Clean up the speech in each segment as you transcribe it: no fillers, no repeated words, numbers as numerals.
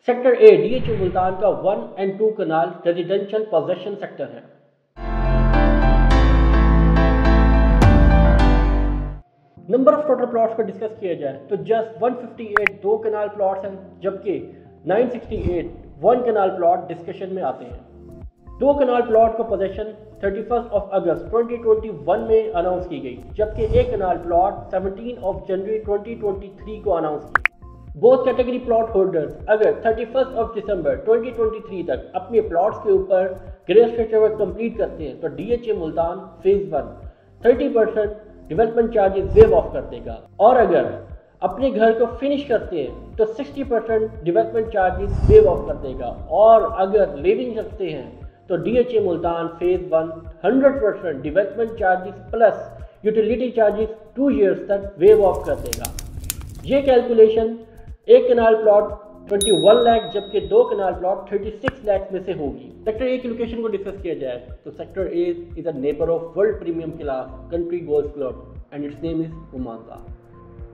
Sector A DHA Multan का 1 और 2 कनाल residential possession sector है। नंबर ऑफ टोटल प्लॉट्स पर डिस्कस किया जाए तो जस्ट 158 2 कनाल प्लॉट्स हैं, जबकि 968 1 कनाल प्लॉट डिस्कशन में आते हैं। 2 कनाल प्लॉट को पोजेशन 31 अगस्त 2021 में अनाउंस की गई, जबकि 1 कनाल प्लॉट 17 जनवरी 2023 को अनाउंस की। बोथ कैटेगरी प्लॉट होल्डर्स अगर 31 दिसंबर 2023 तक अपने प्लॉट्स के ऊपर ग्रे स्ट्रक्चर वर्क कंप्लीट करते हैं तो DHA Multan phase 1 30% development charges wave of कर देगा, और अगर अपने घर को फिनिश करते हैं तो 60% डेवलपमेंट चार्जेस वेव ऑफ कर देगा, और अगर लिविंग रखते हैं तो DHA Multan phase 1 100% development charges plus utility charges 2 years तक वेव ऑफ कर देगा। ये कैलकुलेशन 1 कनाल प्लॉट 21 लाख जबकि 2 कनाल प्लॉट 36 लाख में से होगी। सेक्टर ए की लोकेशन को डिस्कस किया जाए तो sector A is a neighbour of world premium class country golf club and it's name is Romanza.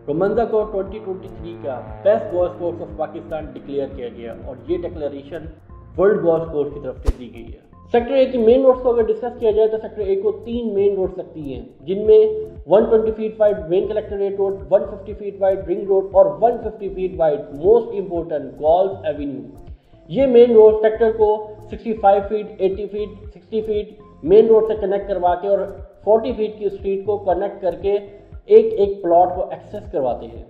Romanza को 2023 का best golf course of Pakistan declare किया गया और ये डिक्लेरेशन वर्ल्ड गोल्फ कोर्स की तरफ से दी गई है। सेक्टर ए की मेन रोड्स को अगर डिस्कस किया जाए तो सेक्टर ए को 3 मेन रोड्स लगती हैं, जिनमें 120 feet wide main collectorate road, 150 feet wide ring road और 150 feet wide most important golf Avenue. ये मेन रोड सेक्टर को 65 feet, 80 feet, 60 feet main road से कनेक्ट करवा के और 40 फीट की स्ट्रीट को कनेक्ट करके एक एक प्लॉट को एक्सेस करवाते हैं।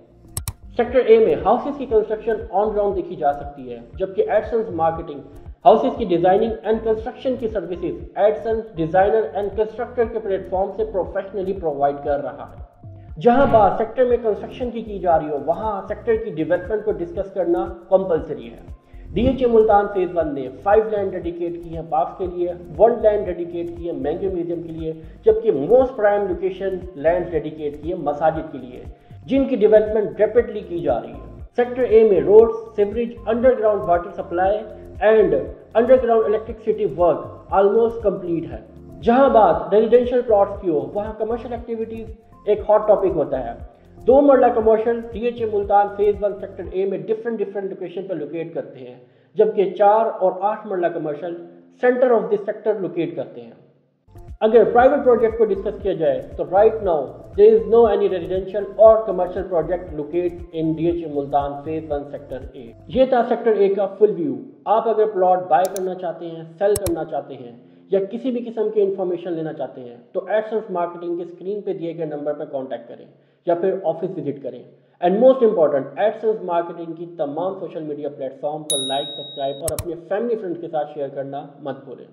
सेक्टर ए में हाउसेस की कंस्ट्रक्शन ऑन ग्राउंड देखी जा सकती है, जबकि एडसन्स मार्केटिंग हाउसेस की डिजाइनिंग एंड कंस्ट्रक्शन की services AdSense designer and constructor के प्लेटफॉर्म से प्रोफेशनली प्रोवाइड कर रहा है। जहां बात सेक्टर में कंस्ट्रक्शन की जा रही हो वहां सेक्टर की डेवलपमेंट को डिस्कस करना कंपलसरी है। डीएचए मुल्तान फेज 1 ने 5 लैंड डेडिकेट की है पार्क्स के लिए, 1 लैंड डेडिकेट की है मैंगो म्यूजियम के लिए, जबकि most prime location land dedicate की है मसाजिद के लिए, जिनकी डेवलपमेंट रैपिडली की जा रही है। सेक्टर ए में road, sewerage, underground water supply and underground electricity work almost complete है। जहां बात रेजिडेंशियल प्लॉट्स की हो वहां कमर्शियल एक्टिविटीज एक हॉट टॉपिक होता है। 2 मरला commercial DHA Multan phase 1 sector ए में डिफरेंट लोकेशन पर लोकेट करते हैं, जबकि 4 और 8 मरला commercial centre of this sector locate करते हैं। अगर प्राइवेट प्रोजेक्ट को डिस्कस किया जाए तो right now there is no any residential or commercial project locate in DHA Multan phase 1 sector A. ये था सेक्टर ए का फुल व्यू। आप अगर प्लॉट बाय करना चाहते हैं, सेल करना चाहते हैं या किसी भी किस्म की इंफॉर्मेशन लेना चाहते हैं तो एडसन्स मार्केटिंग के स्क्रीन पे दिए गए नंबर पर कांटेक्ट करें या फिर ऑफिस विजिट करें। And most important, AdSense marketing की तमाम सोशल मीडिया प्लेटफॉर्म को लाइक, सब्सक्राइब और अपने फैमिली फ्रेंड्स के साथ शेयर करना मत भूलें।